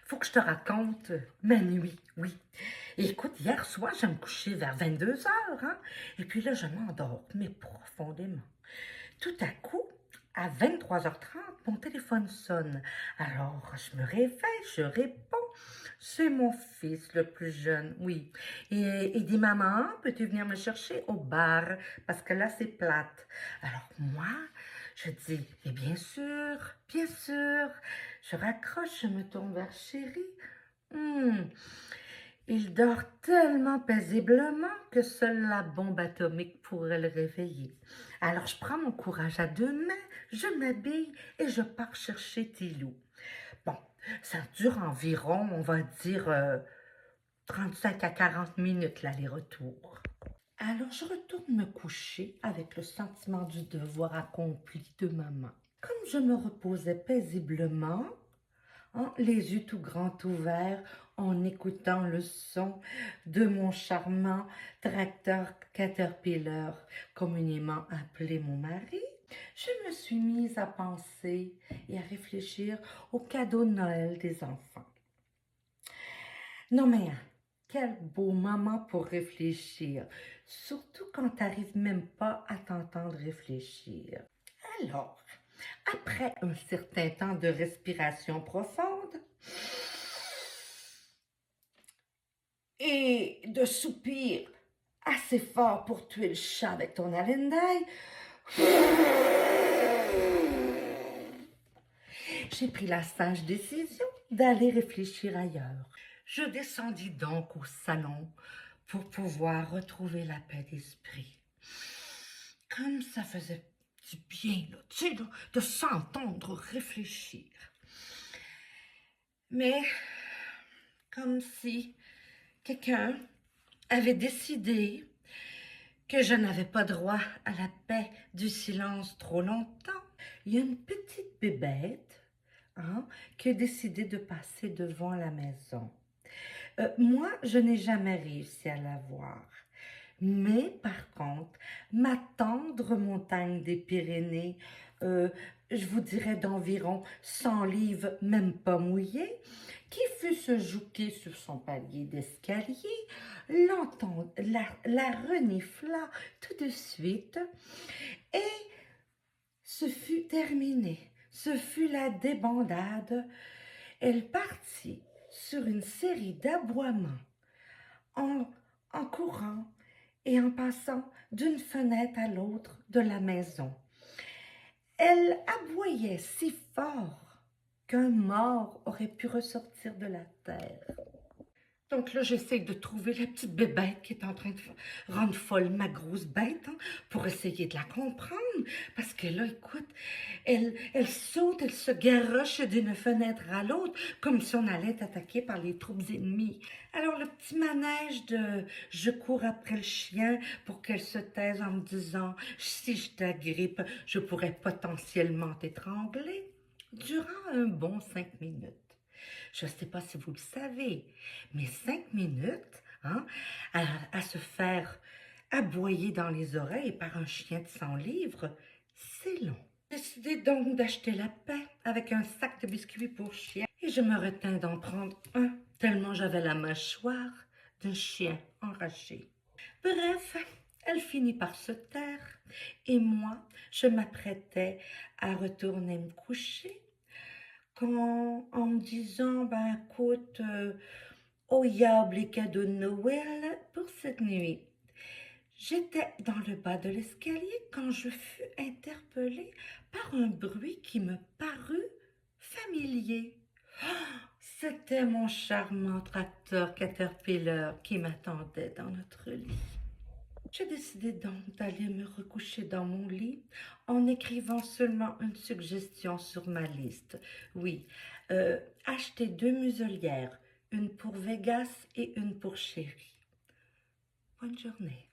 Faut que je te raconte ma nuit, oui. Et écoute, hier soir, je me couchais vers 22 heures, hein? Et puis là, je m'endors, mais profondément. Tout à coup, à 23h30, mon téléphone sonne. Alors, je me réveille, je réponds. C'est mon fils, le plus jeune, oui. Et il dit, maman, peux-tu venir me chercher au bar? Parce que là, c'est plate. Alors, moi, je dis, mais bien sûr, bien sûr. Je raccroche, je me tourne vers chéri. Hmm. Il dort tellement paisiblement que seule la bombe atomique pourrait le réveiller. Alors je prends mon courage à deux mains, je m'habille et je pars chercher Tilou. Bon, ça dure environ, on va dire, 35 à 40 minutes l'aller-retour. Alors je retourne me coucher avec le sentiment du devoir accompli de maman. Comme je me reposais paisiblement, hein, les yeux tout grands ouverts en écoutant le son de mon charmant tracteur Caterpillar, communément appelé mon mari, je me suis mise à penser et à réfléchir au cadeau de Noël des enfants. Non mais, hein, quel beau moment pour réfléchir, surtout quand t'arrives même pas à t'entendre réfléchir. Alors, après un certain temps de respiration profonde et de soupirs assez fort pour tuer le chat avec ton haleine d'ail, j'ai pris la sage décision d'aller réfléchir ailleurs. Je descendis donc au salon pour pouvoir retrouver la paix d'esprit. Comme ça faisait du bien, là, tu sais, là, de s'entendre réfléchir. Mais comme si quelqu'un avait décidé que je n'avais pas droit à la paix du silence trop longtemps. Il y a une petite bébête, hein, qui a décidé de passer devant la maison. Moi, je n'ai jamais réussi à la voir. Mais par contre, ma tendre montagne des Pyrénées, je vous dirais d'environ 100 livres, même pas mouillées, qui fut se jouquer sur son palier d'escalier, la renifla tout de suite et ce fut terminé. Ce fut la débandade. Elle partit sur une série d'aboiements en, en courant et en passant d'une fenêtre à l'autre de la maison. Elle aboyait si fort qu'un mort aurait pu ressortir de la terre. Donc là, j'essaie de trouver la petite bébête qui est en train de rendre folle ma grosse bête, hein, pour essayer de la comprendre. Parce que là, écoute, elle saute, elle se garoche d'une fenêtre à l'autre, comme si on allait être attaqué par les troupes ennemies. Alors, le petit manège de je cours après le chien pour qu'elle se taise en me disant si je t'agrippe, je pourrais potentiellement t'étrangler, durant un bon 5 minutes. Je ne sais pas si vous le savez, mais 5 minutes, hein, à se faire aboyer dans les oreilles par un chien de 100 livres, c'est long. J'ai décidé donc d'acheter la paix avec un sac de biscuits pour chien et je me retins d'en prendre un, tellement j'avais la mâchoire d'un chien enragé. Bref, elle finit par se taire et moi, je m'apprêtais à retourner me coucher quand, en me disant, ben écoute, au diable les cadeaux de Noël pour cette nuit. J'étais dans le bas de l'escalier quand je fus interpellée par un bruit qui me parut familier. C'était mon charmant tracteur Caterpillar qui m'attendait dans notre lit. J'ai décidé donc d'aller me recoucher dans mon lit en écrivant seulement une suggestion sur ma liste. Oui, acheter 2 muselières, une pour Vegas et une pour Chéri. Bonne journée.